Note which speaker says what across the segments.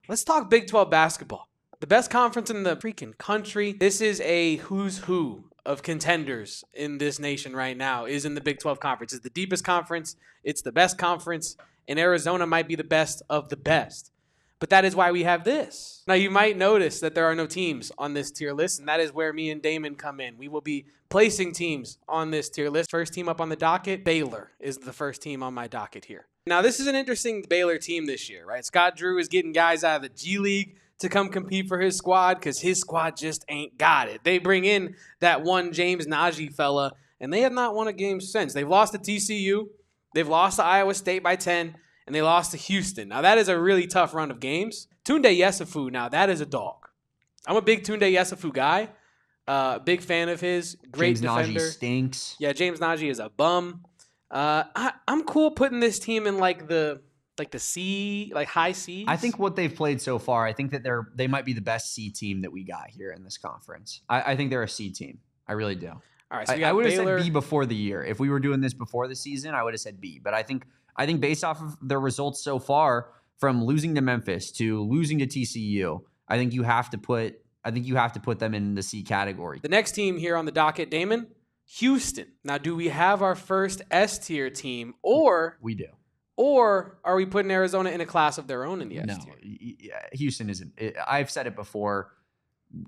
Speaker 1: Let's talk Big 12 basketball. The best conference in the freaking country. This is a who's who of contenders in this nation right now is in the Big 12 conference. It's the deepest conference. It's the best conference. And Arizona might be the best of the best. But that is why we have this. Now, you might notice that there are no teams on this tier list, and that is where me and Damon come in. We will be placing teams on this tier list. First team up on the docket, Baylor is the first team on my docket here. Now, this is an interesting Baylor team this year, right? Scott Drew is getting guys out of the G League to come compete for his squad because his squad just ain't got it. They bring in that one James Najee fella, and they have not won a game since. They've lost to TCU. They've lost to Iowa State by 10. And they lost to Houston. Now, that is a really tough run of games. Tunde Yesufu, now, that is a dog. I'm a big Tunde Yesufu guy. Big fan of his. Great
Speaker 2: James
Speaker 1: defender.
Speaker 2: Najee stinks.
Speaker 1: Yeah, James Najee is a bum. I'm cool putting this team in like the C, like high C's.
Speaker 2: I think what they've played so far, I think that they might be the best C team that we got here in this conference. I think they're a C team. I really do.
Speaker 1: All right, so
Speaker 2: I would have said B before the year. If we were doing this before the season, I would have said B. But I think based off of their results so far, from losing to Memphis to losing to TCU, I think you have to put them in the C category.
Speaker 1: The next team here on the docket, Damon, Houston. Now, do we have our first S tier team, or
Speaker 2: we do,
Speaker 1: or are we putting Arizona in a class of their own in the S tier?
Speaker 2: No, Houston isn't. I've said it before.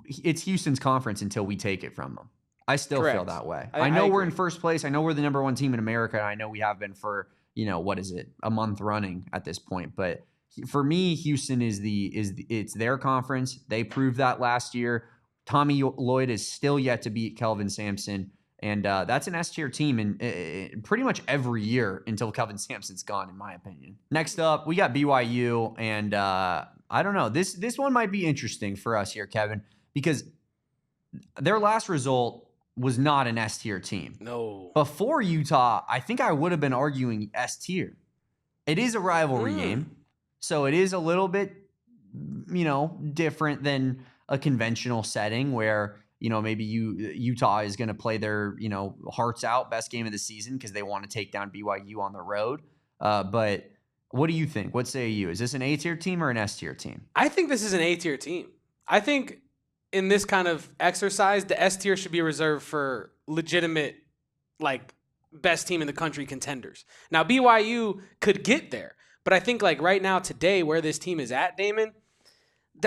Speaker 2: It's Houston's conference until we take it from them. I still feel that way. I know we're in first place. I know we're the number one team in America. And I know we have been for, what is it, a month running at this point. But for me, Houston it's their conference. They proved that last year. Tommy Lloyd is still yet to beat Kelvin Sampson. And that's an S-tier team in pretty much every year until Kelvin Sampson's gone, in my opinion. Next up, we got BYU. And I don't know. This one might be interesting for us here, Kevin, because their last result was not an S-tier team.
Speaker 1: No.
Speaker 2: Before Utah, I think I would have been arguing S-tier. It is a rivalry game, so it is a little bit, different than a conventional setting where, maybe Utah is going to play their, hearts out, best game of the season because they want to take down BYU on the road. But what do you think? What say you? Is this an A-tier team or an S-tier team?
Speaker 1: I think this is an A-tier team. I think in this kind of exercise, the S tier should be reserved for legitimate, best team in the country contenders. Now, BYU could get there, but I think right now, today, where this team is at, Damon,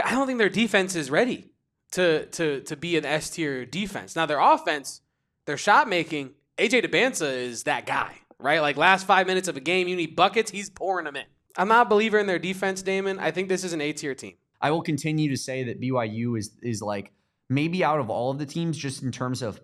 Speaker 1: I don't think their defense is ready to be an S tier defense. Now, their offense, their shot making, AJ DeBansa is that guy, right? Last 5 minutes of a game, you need buckets, he's pouring them in. I'm not a believer in their defense, Damon. I think this is an A tier team.
Speaker 2: I will continue to say that BYU is maybe out of all of the teams, just in terms of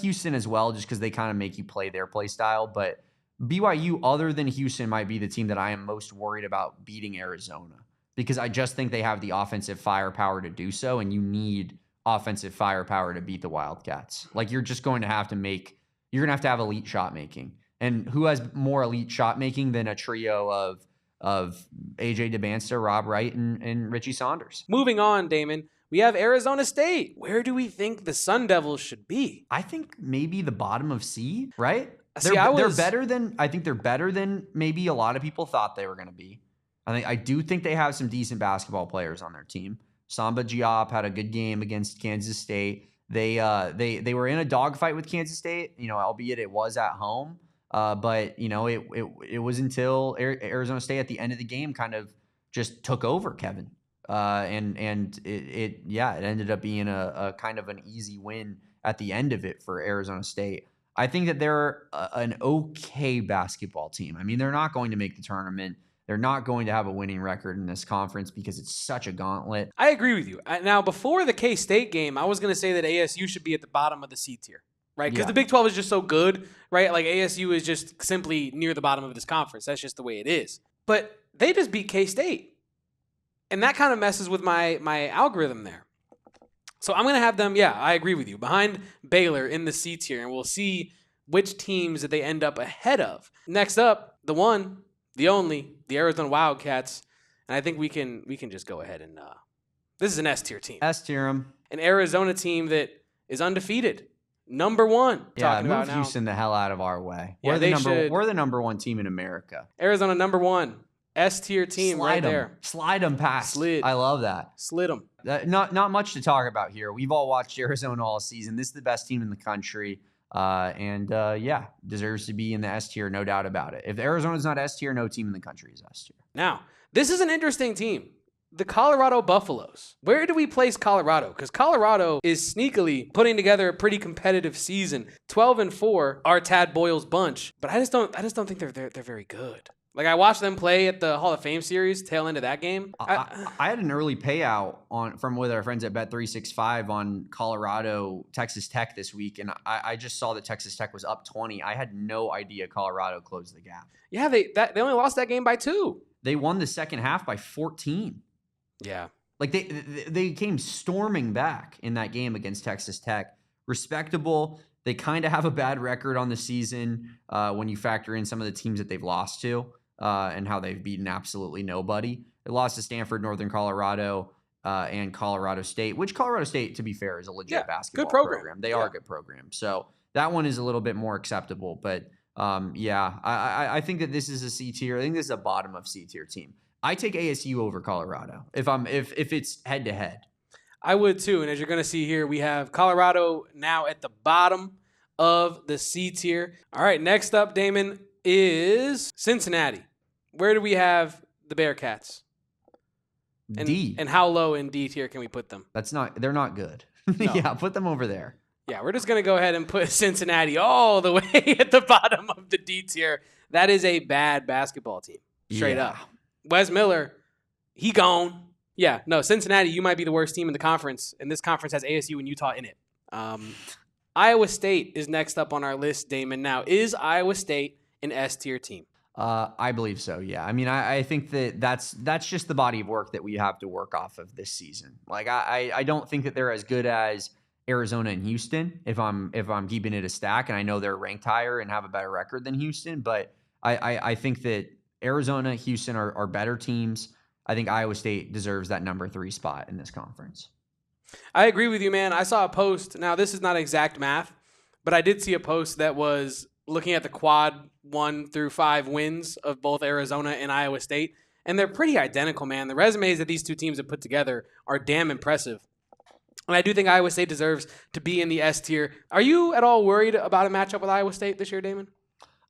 Speaker 2: Houston as well, just because they kind of make you play their play style. But BYU, other than Houston, might be the team that I am most worried about beating Arizona, because I just think they have the offensive firepower to do so, and you need offensive firepower to beat the Wildcats. You're just going to have to have elite shot making. And who has more elite shot making than a trio of AJ DeBansa, Rob Wright, and Richie Saunders?
Speaker 1: Moving on, Damon, we have Arizona State. Where do we think the Sun Devils should be?
Speaker 2: I think maybe the bottom of C, right?
Speaker 1: See,
Speaker 2: they're better than maybe a lot of people thought they were going to be. I do think they have some decent basketball players on their team. Samba Diop had a good game against Kansas State. They were in a dogfight with Kansas State, albeit it was at home. But it was until Arizona State at the end of the game kind of just took over, Kevin. And it ended up being a kind of an easy win at the end of it for Arizona State. I think that they're an okay basketball team. I mean, they're not going to make the tournament. They're not going to have a winning record in this conference because it's such a gauntlet.
Speaker 1: I agree with you. Now, before the K-State game, I was going to say that ASU should be at the bottom of the C tier. Right, because the Big 12 is just so good, right? ASU is just simply near the bottom of this conference. That's just the way it is. But they just beat K-State. And that kind of messes with my algorithm there. So I'm going to have them, I agree with you, behind Baylor in the C tier. And we'll see which teams that they end up ahead of. Next up, the one, the only, the Arizona Wildcats. And I think we can just go ahead and this is an S tier team.
Speaker 2: S tier them.
Speaker 1: An Arizona team that is undefeated. Number one.
Speaker 2: Move Houston the hell out of our way.
Speaker 1: Yeah,
Speaker 2: we're the number one team in America.
Speaker 1: Arizona number one. S tier team right there.
Speaker 2: Slide them past. I love that.
Speaker 1: Slid them.
Speaker 2: Not much to talk about here. We've all watched Arizona all season. This is the best team in the country. Yeah, deserves to be in the S tier, no doubt about it. If Arizona's not S tier, no team in the country is S tier.
Speaker 1: Now, this is an interesting team. The Colorado Buffaloes. Where do we place Colorado? Because Colorado is sneakily putting together a pretty competitive season. 12-4 are Tad Boyle's bunch, but I just don't think they're very good. Like, I watched them play at the Hall of Fame series, tail end of that game.
Speaker 2: I had an early payout from with our friends at Bet365 on Colorado, Texas Tech this week, and I just saw that Texas Tech was up 20. I had no idea Colorado closed the gap.
Speaker 1: Yeah, they only lost that game by 2.
Speaker 2: They won the second half by 14.
Speaker 1: Yeah.
Speaker 2: Like, they came storming back in that game against Texas Tech. Respectable. They kind of have a bad record on the season when you factor in some of the teams that they've lost to. And how they've beaten absolutely nobody. They lost to Stanford, Northern Colorado, and Colorado State, which Colorado State, to be fair, is a legit basketball program. They are a good program. So that one is a little bit more acceptable. But I think that this is a C tier. I think this is a bottom of C tier team. I take ASU over Colorado if it's head to head.
Speaker 1: I would too. And as you're going to see here, we have Colorado now at the bottom of the C tier. All right, next up, Damon, is Cincinnati. Where do we have the Bearcats?
Speaker 2: D.
Speaker 1: And how low in D tier can we put them?
Speaker 2: They're not good.
Speaker 1: No.
Speaker 2: Yeah, put them over there.
Speaker 1: Yeah, we're just going to go ahead and put Cincinnati all the way at the bottom of the D tier. That is a bad basketball team. Straight up. Wes Miller, he gone. Yeah, no, Cincinnati, you might be the worst team in the conference, and this conference has ASU and Utah in it. Iowa State is next up on our list, Damon. Now, is Iowa State an S tier team?
Speaker 2: I believe so. Yeah. I mean, I think that's just the body of work that we have to work off of this season. Like, I don't think that they're as good as Arizona and Houston if I'm keeping it a stack, and I know they're ranked higher and have a better record than Houston, but I think that Arizona, Houston are better teams. I think Iowa State deserves that number 3 spot in this conference.
Speaker 1: I agree with you, man. I saw a post. Now, this is not exact math, but I did see a post that was looking at the quad 1 through 5 wins of both Arizona and Iowa State, and they're pretty identical, man. The resumes that these two teams have put together are damn impressive. And I do think Iowa State deserves to be in the S tier. Are you at all worried about a matchup with Iowa State this year, Damon?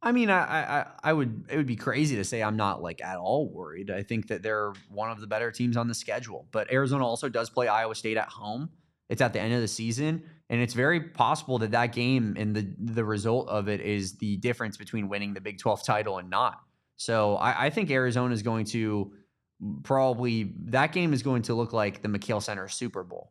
Speaker 2: I mean, it would be crazy to say I'm not like at all worried. I think that they're one of the better teams on the schedule, but Arizona also does play Iowa State at home. It's at the end of the season, and it's very possible that game and the result of it is the difference between winning the Big 12 title and not. So I think Arizona is going to that game is going to look like the McKeel Center Super Bowl,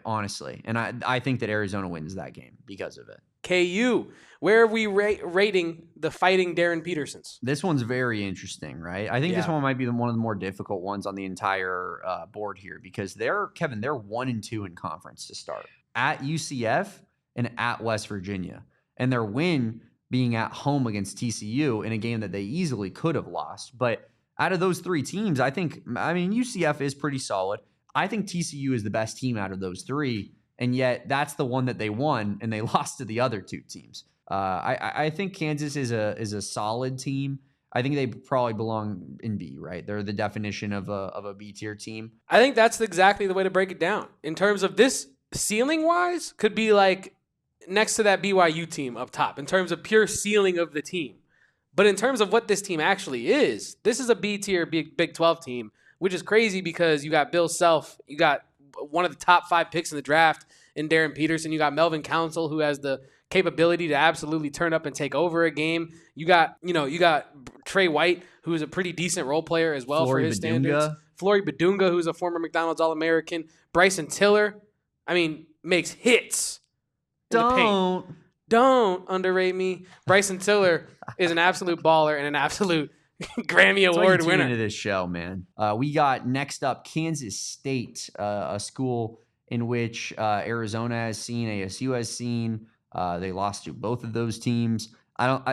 Speaker 2: honestly. And I think that Arizona wins that game because of it.
Speaker 1: KU, where are we rating the Fighting Darren Petersons?
Speaker 2: This one's very interesting, right? I think this one might be one of the more difficult ones on the entire board here because they're 1-2 in conference to start. At UCF and at West Virginia. And their win being at home against TCU in a game that they easily could have lost. But out of those 3 teams, UCF is pretty solid. I think TCU is the best team out of those 3. And yet that's the one that they won, and they lost to the other 2 teams. I think Kansas is a solid team. I think they probably belong in B, right? They're the definition of a B tier team.
Speaker 1: I think that's exactly the way to break it down. In terms of this, ceiling wise, could be like next to that BYU team up top in terms of pure ceiling of the team. But in terms of what this team actually is, this is a B tier Big 12 team, which is crazy because you got Bill Self, you got one of the top 5 picks in the draft in Darren Peterson. You got Melvin Council, who has the capability to absolutely turn up and take over a game. You got Trey White, who is a pretty decent role player as well for his standards. Flory Badunga, who's a former McDonald's All-American. Bryson Tiller, makes hits. Don't underrate me. Bryson Tiller is an absolute baller and an absolute Grammy Award winner.
Speaker 2: Into this show, man. We got next up Kansas State, a school in which Arizona has seen, ASU has seen. They lost to both of those teams.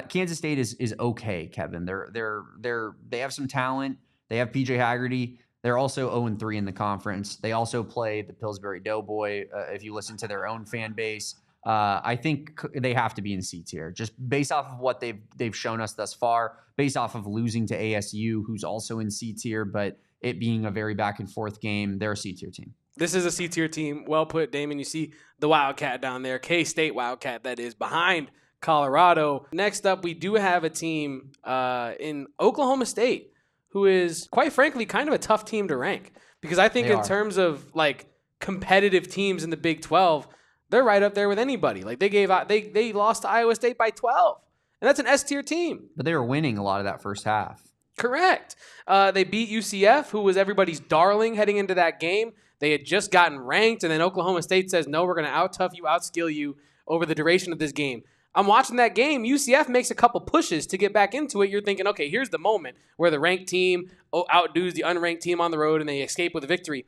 Speaker 2: Kansas State is okay, Kevin. They have some talent. They have PJ Haggerty. They're also 0-3 in the conference. They also play the Pillsbury Doughboy. If you listen to their own fan base, I think they have to be in C tier, just based off of what they've shown us thus far, based off of losing to ASU, who's also in C tier, but it being a very back and forth game. They're a C tier team.
Speaker 1: This is a C tier team. Well put, Damon. You see the Wildcat down there, K-State Wildcat, that is, behind Colorado. Next up, we do have a team in Oklahoma State, who is, quite frankly, kind of a tough team to rank. Because I think in terms of like competitive teams in the Big 12, they're right up there with anybody. Like they lost to Iowa State by 12, and that's an S tier team.
Speaker 2: But they were winning a lot of that first half.
Speaker 1: Correct. They beat UCF, who was everybody's darling heading into that game. They had just gotten ranked, and then Oklahoma State says, no, we're going to out-tough you, outskill you over the duration of this game. I'm watching that game. UCF makes a couple pushes to get back into it. You're thinking, okay, here's the moment where the ranked team outdoes the unranked team on the road, and they escape with a victory.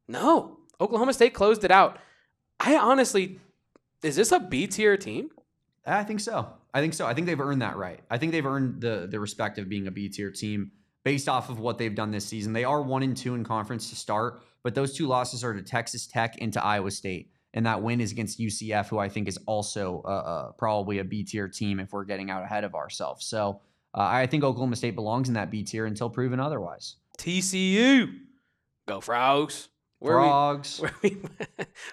Speaker 1: No. Oklahoma State closed it out. Is this a B-tier team?
Speaker 2: I think so. I think they've earned that right. I think they've earned the respect of being a B-tier team based off of what they've done this season. They are 1-2 in conference to start, but those two losses are to Texas Tech and to Iowa State. And that win is against UCF, who I think is also probably a B-tier team if we're getting out ahead of ourselves. So I think Oklahoma State belongs in that B-tier until proven otherwise.
Speaker 1: TCU. Go Frogs.
Speaker 2: Frogs.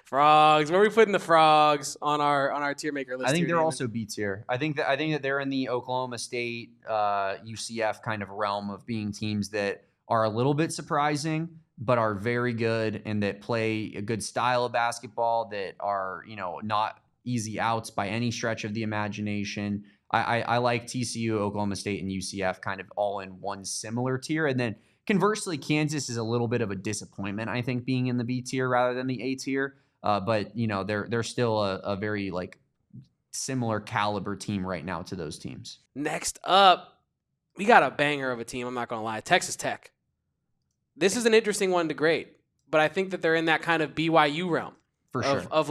Speaker 1: Where are we putting the Frogs on our tier maker list?
Speaker 2: I think they're also B tier. I think that they're in the Oklahoma State, UCF kind of realm of being teams that are a little bit surprising, but are very good and that play a good style of basketball, that are, not easy outs by any stretch of the imagination. I like TCU, Oklahoma State, and UCF kind of all in one similar tier, and then conversely, Kansas is a little bit of a disappointment, I think, being in the B tier rather than the A tier. But they're still a very similar caliber team right now to those teams.
Speaker 1: Next up, we got a banger of a team. I'm not gonna lie, Texas Tech. This is an interesting one to grade, but I think that they're in that kind of BYU realm
Speaker 2: for sure
Speaker 1: of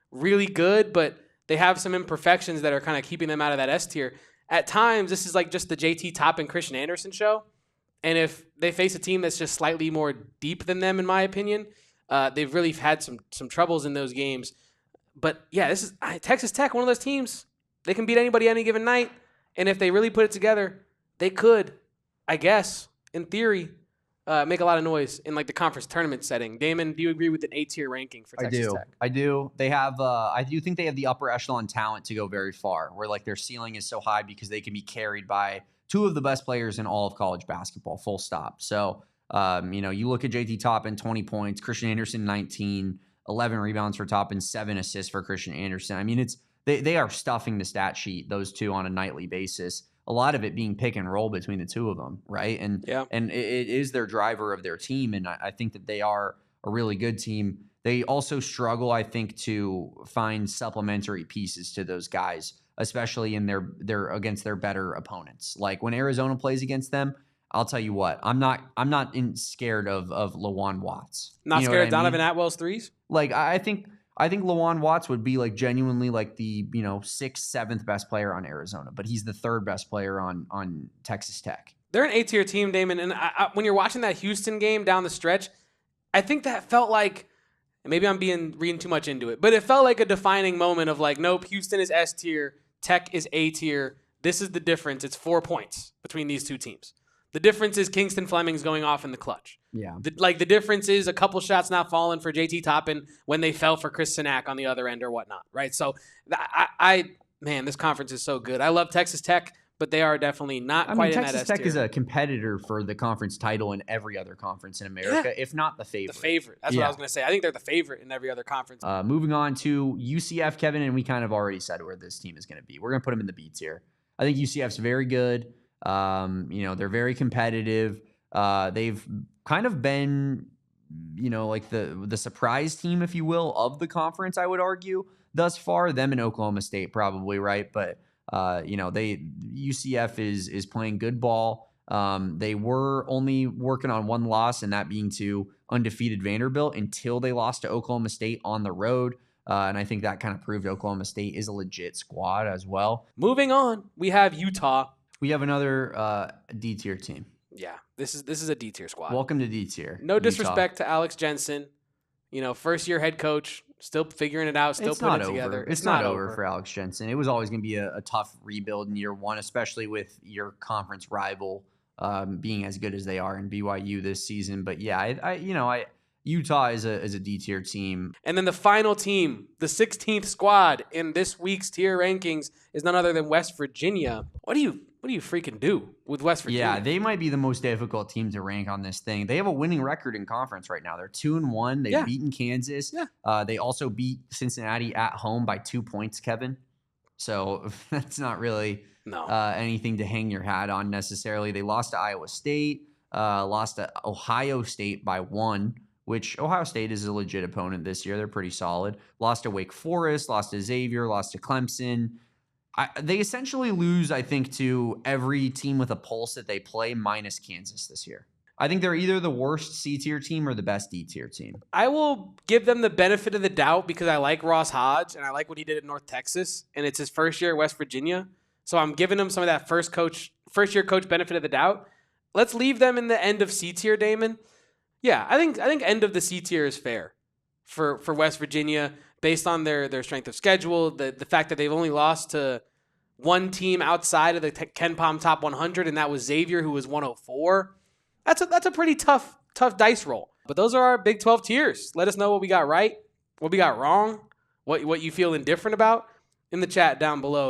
Speaker 1: really good, but they have some imperfections that are kind of keeping them out of that S tier. At times, this is like just the JT Toppin Christian Anderson show. And if they face a team that's just slightly more deep than them, in my opinion, they've really had some troubles in those games. But yeah, this is Texas Tech, one of those teams. They can beat anybody any given night. And if they really put it together, they could, I guess, in theory, make a lot of noise in the conference tournament setting. Damon, do you agree with an A-tier ranking for Texas Tech?
Speaker 2: I do. They have. I do think they have the upper echelon talent to go very far, where their ceiling is so high because they can be carried by two of the best players in all of college basketball, full stop. So, you look at JT Toppin, 20 points, Christian Anderson, 19, 11 rebounds for Toppin, 7 assists for Christian Anderson. I mean, they are stuffing the stat sheet, those two, on a nightly basis. A lot of it being pick and roll between the two of them, right? And it is their driver of their team, and I think that they are a really good team. They also struggle, I think, to find supplementary pieces to those guys, especially in their against their better opponents. Like when Arizona plays against them, I'll tell you what, I'm not scared of Lawan Watts.
Speaker 1: Not scared of Donovan Atwell's threes?
Speaker 2: I think Lawan Watts would be genuinely the 6th, 7th best player on Arizona, but he's the 3rd best player on Texas Tech.
Speaker 1: They're an A-tier team, Damon, and when you're watching that Houston game down the stretch, I think that felt like, maybe I'm reading too much into it, but it felt like a defining moment of nope, Houston is S tier, Tech is A tier. This is the difference. It's 4 points between these two teams. The difference is Kingston Fleming's going off in the clutch.
Speaker 2: Yeah.
Speaker 1: The difference is a couple shots not falling for JT Toppin when they fell for Chris Sinak on the other end or whatnot, right? So, man, this conference is so good. I love Texas Tech, but they are definitely not quite in that S tier.
Speaker 2: Texas Tech is a competitor for the conference title in every other conference in America, if not the favorite.
Speaker 1: The favorite. That's what I was going to say. I think they're the favorite in every other conference.
Speaker 2: Moving on to UCF, Kevin, and we kind of already said where this team is going to be. We're going to put them in the B tier. I think UCF's very good. They're very competitive. They've kind of been, the surprise team, if you will, of the conference, I would argue, thus far. Them and Oklahoma State probably, right? But UCF is playing good ball. They were only working on one loss, and that being to undefeated Vanderbilt, until they lost to Oklahoma State on the road. And I think that kind of proved Oklahoma State is a legit squad as well.
Speaker 1: Moving on, we have Utah.
Speaker 2: We have another D tier team.
Speaker 1: Yeah, this is a D tier squad.
Speaker 2: Welcome to D tier.
Speaker 1: No disrespect to Alex Jensen, first year head coach, Still figuring it out. Still putting it together.
Speaker 2: It's not over for Alex Jensen. It was always going to be a tough rebuild in year one, especially with your conference rival being as good as they are in BYU this season. But yeah, Utah is a D tier team.
Speaker 1: And then the final team, the 16th squad in this week's tier rankings, is none other than West Virginia. What do you freaking do with West Virginia?
Speaker 2: Yeah, they might be the most difficult team to rank on this thing. They have a winning record in conference right now. They're 2-1. They've beaten Kansas.
Speaker 1: Yeah.
Speaker 2: They also beat Cincinnati at home by 2 points, Kevin. So that's not really anything to hang your hat on necessarily. They lost to Iowa State, lost to Ohio State by 1, which Ohio State is a legit opponent this year. They're pretty solid. Lost to Wake Forest, lost to Xavier, lost to Clemson. They essentially lose, I think, to every team with a pulse that they play minus Kansas this year. I think they're either the worst C-tier team or the best D-tier team.
Speaker 1: I will give them the benefit of the doubt because I like Ross Hodge and I like what he did at North Texas, and it's his first year at West Virginia. So I'm giving him some of that first-year coach benefit of the doubt. Let's leave them in the end of C-tier, Damon. Yeah, I think end of the C tier is fair for West Virginia based on their strength of schedule, the fact that they've only lost to one team outside of the KenPom top 100, and that was Xavier, who was 104. That's a pretty tough dice roll. But those are our Big 12 tiers. Let us know what we got right, what we got wrong, what you feel indifferent about in the chat down below.